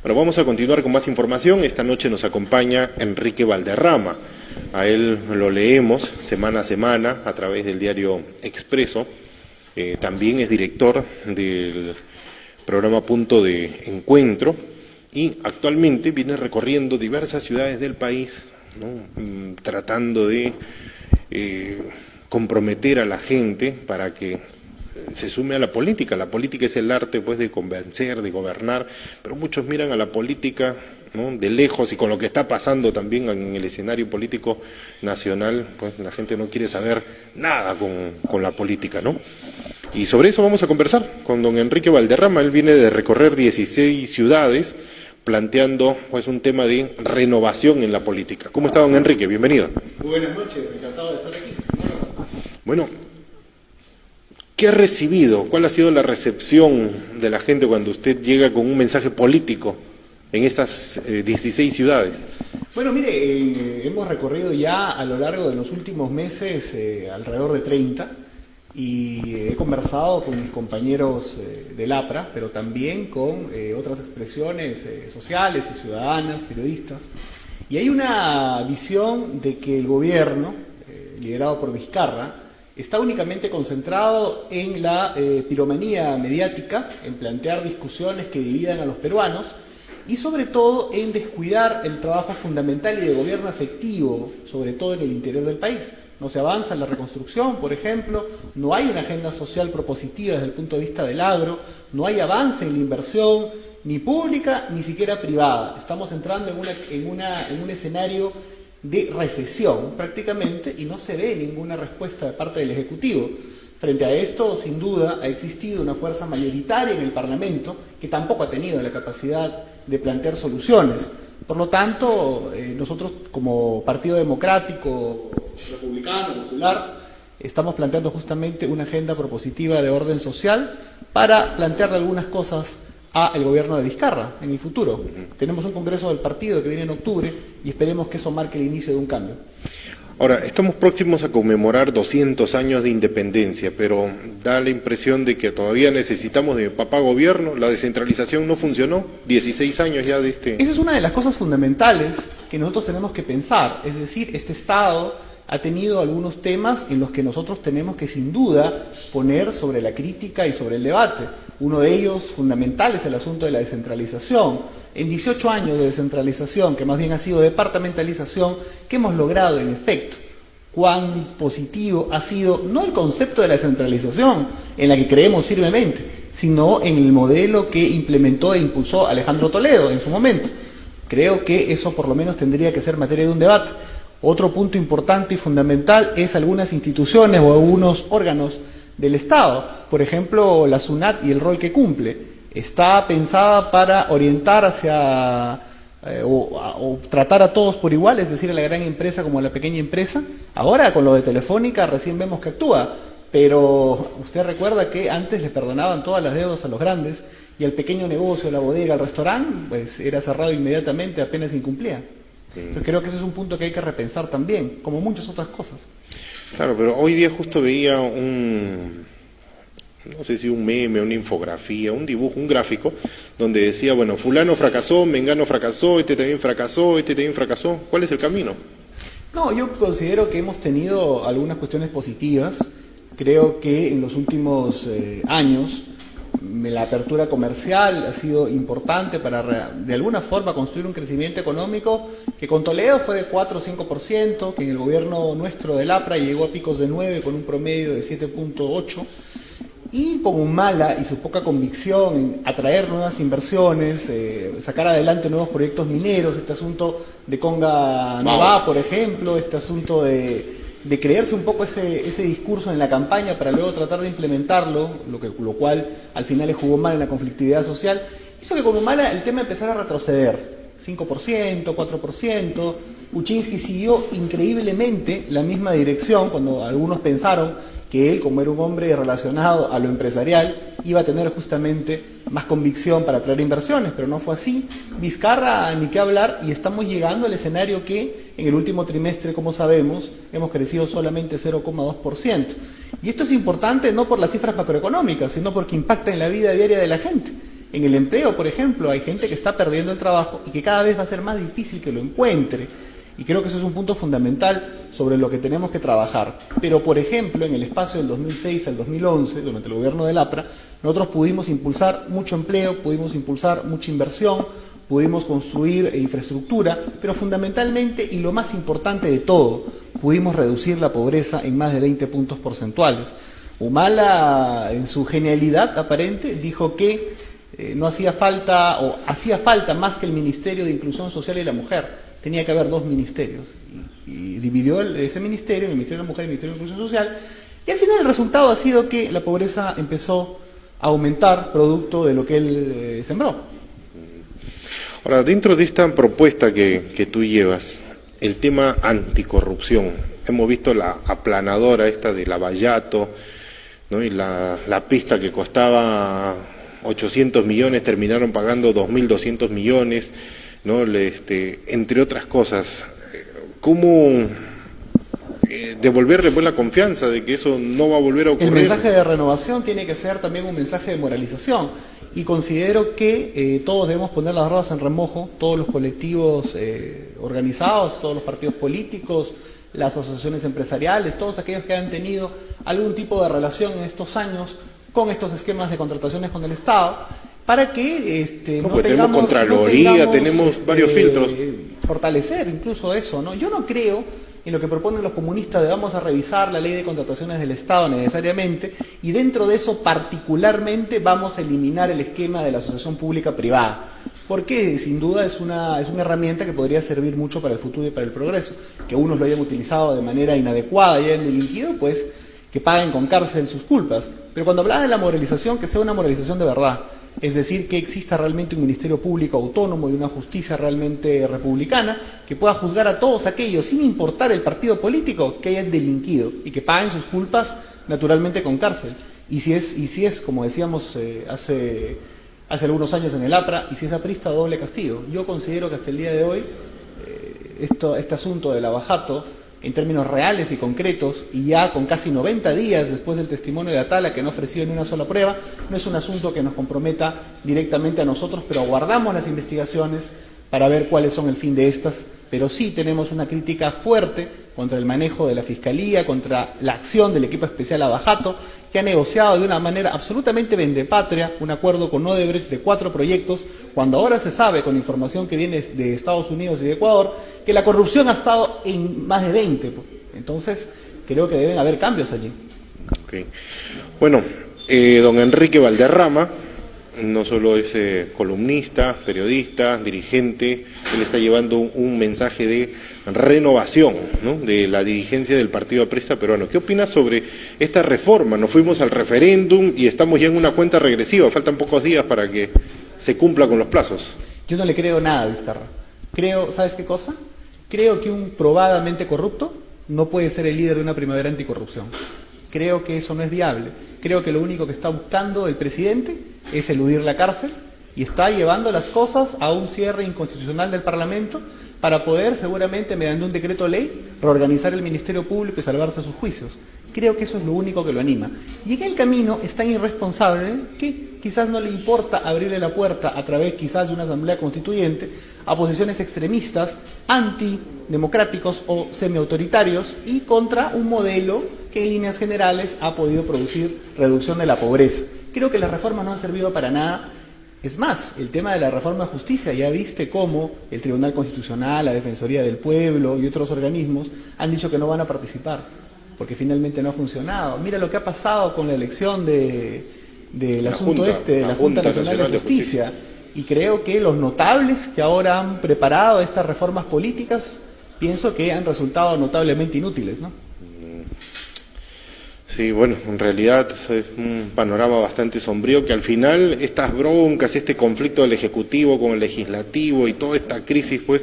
Bueno, vamos a continuar con más información. Esta noche nos acompaña Enrique Valderrama. A él lo leemos semana a semana a través del diario Expreso. También es director del programa Punto de Encuentro y actualmente viene recorriendo diversas ciudades del país, ¿no? Tratando de comprometer a la gente para que se sume a la política. La política es el arte, pues, de convencer, de gobernar, pero muchos miran a la política, ¿no?, de lejos, y con lo que está pasando también en el escenario político nacional, pues la gente no quiere saber nada con la política, ¿no? Y sobre eso vamos a conversar con don Enrique Valderrama. Él viene de recorrer 16 ciudades, planteando, pues, un tema de renovación en la política. ¿Cómo está, don Enrique? Bienvenido. Muy buenas noches, encantado de estar aquí. Bueno, ¿qué ha recibido? ¿Cuál ha sido la recepción de la gente cuando usted llega con un mensaje político en estas 16 ciudades? Bueno, mire, hemos recorrido ya a lo largo de los últimos meses alrededor de 30 y he conversado con mis compañeros del APRA, pero también con otras expresiones sociales y ciudadanas, periodistas. Y hay una visión de que el gobierno, liderado por Vizcarra, está únicamente concentrado en la piromanía mediática, en plantear discusiones que dividan a los peruanos y sobre todo en descuidar el trabajo fundamental y de gobierno efectivo, sobre todo en el interior del país. No se avanza en la reconstrucción, por ejemplo, no hay una agenda social propositiva desde el punto de vista del agro, no hay avance en la inversión, ni pública ni siquiera privada. Estamos entrando en un escenario de recesión prácticamente y no se ve ninguna respuesta de parte del Ejecutivo. Frente a esto, sin duda, ha existido una fuerza mayoritaria en el Parlamento que tampoco ha tenido la capacidad de plantear soluciones. Por lo tanto, nosotros como Partido Democrático, Republicano, Popular, estamos planteando justamente una agenda propositiva de orden social para plantearle algunas cosas al gobierno de Vizcarra en el futuro. Tenemos un congreso del partido que viene en octubre y esperemos que eso marque el inicio de un cambio. Ahora, estamos próximos a conmemorar 200 años de independencia, pero da la impresión de que todavía necesitamos de papá gobierno. La descentralización no funcionó, 16 años ya de este... Esa es una de las cosas fundamentales que nosotros tenemos que pensar, es decir, este Estado ha tenido algunos temas en los que nosotros tenemos que sin duda poner sobre la crítica y sobre el debate. Uno de ellos fundamental es el asunto de la descentralización. En 18 años de descentralización, que más bien ha sido departamentalización, ¿qué hemos logrado en efecto? ¿Cuán positivo ha sido, no el concepto de la descentralización, en la que creemos firmemente, sino en el modelo que implementó e impulsó Alejandro Toledo en su momento? Creo que eso por lo menos tendría que ser materia de un debate. Otro punto importante y fundamental es algunas instituciones o algunos órganos del Estado, por ejemplo la SUNAT y el rol que cumple. Está pensada para orientar hacia o tratar a todos por igual, es decir, a la gran empresa como a la pequeña empresa. Ahora con lo de Telefónica recién vemos que actúa, pero usted recuerda que antes le perdonaban todas las deudas a los grandes y el pequeño negocio, la bodega, el restaurante, pues era cerrado inmediatamente apenas incumplía. Entonces creo que ese es un punto que hay que repensar también, como muchas otras cosas. Claro, pero hoy día justo veía no sé si un meme, una infografía, un dibujo, un gráfico, donde decía, bueno, fulano fracasó, mengano fracasó, este también fracasó, este también fracasó. ¿Cuál es el camino? No, yo considero que hemos tenido algunas cuestiones positivas. Creo que en los últimos años la apertura comercial ha sido importante para, de alguna forma, construir un crecimiento económico que con Toledo fue de 4 o 5%, que en el gobierno nuestro del APRA llegó a picos de 9 con un promedio de 7.8%, y con Humala y su poca convicción en atraer nuevas inversiones, sacar adelante nuevos proyectos mineros, este asunto de Conga Nova, por ejemplo, este asunto de creerse un poco ese discurso en la campaña para luego tratar de implementarlo, lo cual al final le jugó mal en la conflictividad social, hizo que con Humala el tema empezara a retroceder, 5%, 4%, Kuczynski siguió increíblemente la misma dirección cuando algunos pensaron que él, como era un hombre relacionado a lo empresarial, iba a tener justamente más convicción para atraer inversiones, pero no fue así. Vizcarra, ni qué hablar, y estamos llegando al escenario que en el último trimestre, como sabemos, hemos crecido solamente 0,2%. Y esto es importante no por las cifras macroeconómicas, sino porque impacta en la vida diaria de la gente. En el empleo, por ejemplo, hay gente que está perdiendo el trabajo y que cada vez va a ser más difícil que lo encuentre. Y creo que eso es un punto fundamental sobre lo que tenemos que trabajar. Pero, por ejemplo, en el espacio del 2006 al 2011, durante el gobierno del APRA, nosotros pudimos impulsar mucho empleo, pudimos impulsar mucha inversión, pudimos construir infraestructura, pero fundamentalmente, y lo más importante de todo, pudimos reducir la pobreza en más de 20 puntos porcentuales. Humala, en su genialidad aparente, dijo que no hacía falta, o hacía falta más que el Ministerio de Inclusión Social y la Mujer. Tenía que haber dos ministerios, y dividió ese ministerio, el Ministerio de la Mujer y el Ministerio de Inclusión Social, y al final el resultado ha sido que la pobreza empezó a aumentar producto de lo que él sembró. Ahora, dentro de esta propuesta que tú llevas, el tema anticorrupción, hemos visto la aplanadora esta de Lavallato, ¿no? Y la pista que costaba 800 millones, terminaron pagando 2.200 millones, ¿no? Entre otras cosas, ¿cómo devolverle pues la confianza de que eso no va a volver a ocurrir? El mensaje de renovación tiene que ser también un mensaje de moralización, y considero que todos debemos poner las barbas en remojo, todos los colectivos organizados, todos los partidos políticos, las asociaciones empresariales, todos aquellos que han tenido algún tipo de relación en estos años con estos esquemas de contrataciones con el Estado, para que tenemos Contraloría, tenemos varios filtros. Fortalecer incluso eso, ¿no? Yo no creo en lo que proponen los comunistas de vamos a revisar la ley de contrataciones del Estado necesariamente, y dentro de eso particularmente vamos a eliminar el esquema de la asociación pública-privada, porque sin duda es una herramienta que podría servir mucho para el futuro y para el progreso. Que unos lo hayan utilizado de manera inadecuada y hayan delinquido, pues que paguen con cárcel sus culpas. Pero cuando hablan de la moralización, que sea una moralización de verdad. Es decir, que exista realmente un ministerio público autónomo y una justicia realmente republicana que pueda juzgar a todos aquellos, sin importar el partido político, que hayan delinquido y que paguen sus culpas naturalmente con cárcel. Y si es como decíamos hace algunos años en el APRA, y si es aprista, doble castigo. Yo considero que hasta el día de hoy este asunto de Lavallato, en términos reales y concretos, y ya con casi 90 días después del testimonio de Atala, que no ofreció ni una sola prueba, no es un asunto que nos comprometa directamente a nosotros, pero aguardamos las investigaciones para ver cuáles son el fin de estas. Pero sí tenemos una crítica fuerte contra el manejo de la Fiscalía, contra la acción del equipo especial Lavallato, que ha negociado de una manera absolutamente vendepatria un acuerdo con Odebrecht de 4 proyectos, cuando ahora se sabe, con información que viene de Estados Unidos y de Ecuador, que la corrupción ha estado en más de 20. Entonces, creo que deben haber cambios allí. Okay. Bueno, don Enrique Valderrama no solo es columnista, periodista, dirigente, él está llevando un mensaje de renovación, ¿no?, de la dirigencia del Partido Aprista Peruano. ¿Qué opinas sobre esta reforma? Nos fuimos al referéndum y estamos ya en una cuenta regresiva, faltan pocos días para que se cumpla con los plazos. Yo no le creo nada a Vizcarra. Creo, ¿sabes qué cosa? Creo que un probadamente corrupto no puede ser el líder de una primavera anticorrupción. Creo que eso no es viable. Creo que lo único que está buscando el presidente es eludir la cárcel y está llevando las cosas a un cierre inconstitucional del Parlamento para poder, seguramente, mediante un decreto ley, reorganizar el Ministerio Público y salvarse sus juicios. Creo que eso es lo único que lo anima. Y en el camino es tan irresponsable que quizás no le importa abrirle la puerta a través quizás de una asamblea constituyente a posiciones extremistas, antidemocráticos o semiautoritarios y contra un modelo que en líneas generales ha podido producir reducción de la pobreza. Creo que las reformas no han servido para nada. Es más, el tema de la reforma de justicia, ya viste cómo el Tribunal Constitucional, la Defensoría del Pueblo y otros organismos han dicho que no van a participar, porque finalmente no ha funcionado. Mira lo que ha pasado con la elección del asunto de la Junta Nacional de Justicia. Y creo que los notables que ahora han preparado estas reformas políticas, pienso que han resultado notablemente inútiles, ¿no? Sí, bueno, en realidad es un panorama bastante sombrío, que al final estas broncas, este conflicto del Ejecutivo con el Legislativo y toda esta crisis, pues,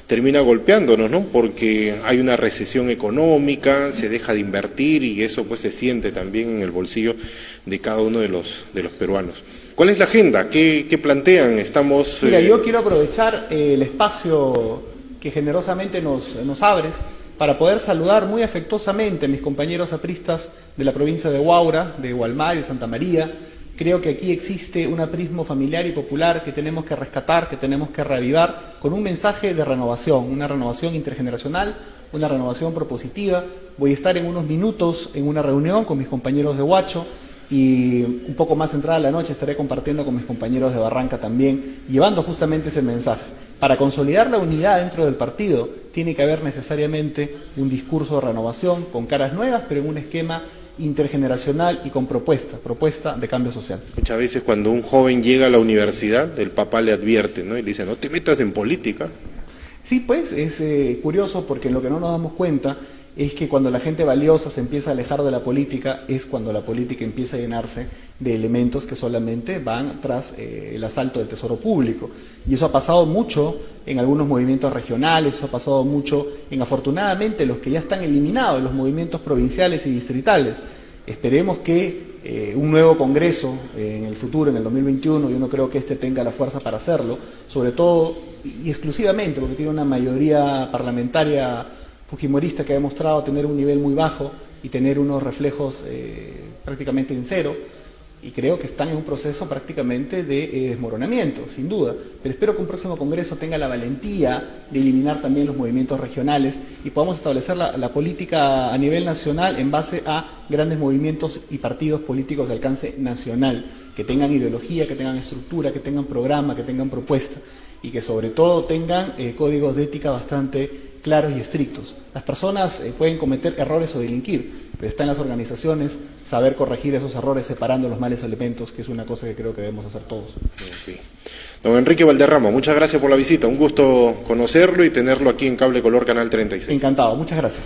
termina golpeándonos, ¿no? Porque hay una recesión económica, se deja de invertir y eso pues se siente también en el bolsillo de cada uno de los peruanos. ¿Cuál es la agenda? ¿Qué plantean? Estamos... Mira, yo quiero aprovechar el espacio que generosamente nos abres para poder saludar muy afectuosamente a mis compañeros apristas de la provincia de Huaura, de Hualmay, de Santa María, Creo que aquí existe un aprismo familiar y popular que tenemos que rescatar, que tenemos que reavivar, con un mensaje de renovación, una renovación intergeneracional, una renovación propositiva. Voy a estar en unos minutos en una reunión con mis compañeros de Huacho, y un poco más entrada la noche estaré compartiendo con mis compañeros de Barranca también, llevando justamente ese mensaje. Para consolidar la unidad dentro del partido tiene que haber necesariamente un discurso de renovación con caras nuevas, pero en un esquema intergeneracional y con propuesta de cambio social. Muchas veces cuando un joven llega a la universidad, el papá le advierte, ¿no? Y le dice, no te metas en política. Sí, pues es curioso porque lo que no nos damos cuenta es que cuando la gente valiosa se empieza a alejar de la política es cuando la política empieza a llenarse de elementos que solamente van tras el asalto del tesoro público. Y eso ha pasado mucho en algunos movimientos regionales, eso ha pasado mucho en, afortunadamente, los que ya están eliminados, los movimientos provinciales y distritales. Esperemos que un nuevo Congreso en el futuro, en el 2021, yo no creo que este tenga la fuerza para hacerlo, sobre todo y exclusivamente porque tiene una mayoría parlamentaria fujimorista que ha demostrado tener un nivel muy bajo y tener unos reflejos prácticamente en cero, y creo que están en un proceso prácticamente de desmoronamiento, sin duda. Pero espero que un próximo Congreso tenga la valentía de eliminar también los movimientos regionales y podamos establecer la política a nivel nacional en base a grandes movimientos y partidos políticos de alcance nacional, que tengan ideología, que tengan estructura, que tengan programa, que tengan propuesta, y que sobre todo tengan códigos de ética bastante claros y estrictos. Las personas pueden cometer errores o delinquir, pero está en las organizaciones saber corregir esos errores separando los males elementos, que es una cosa que creo que debemos hacer todos. Okay. Don Enrique Valderrama, muchas gracias por la visita, un gusto conocerlo y tenerlo aquí en Cable Color Canal 36. Encantado, muchas gracias.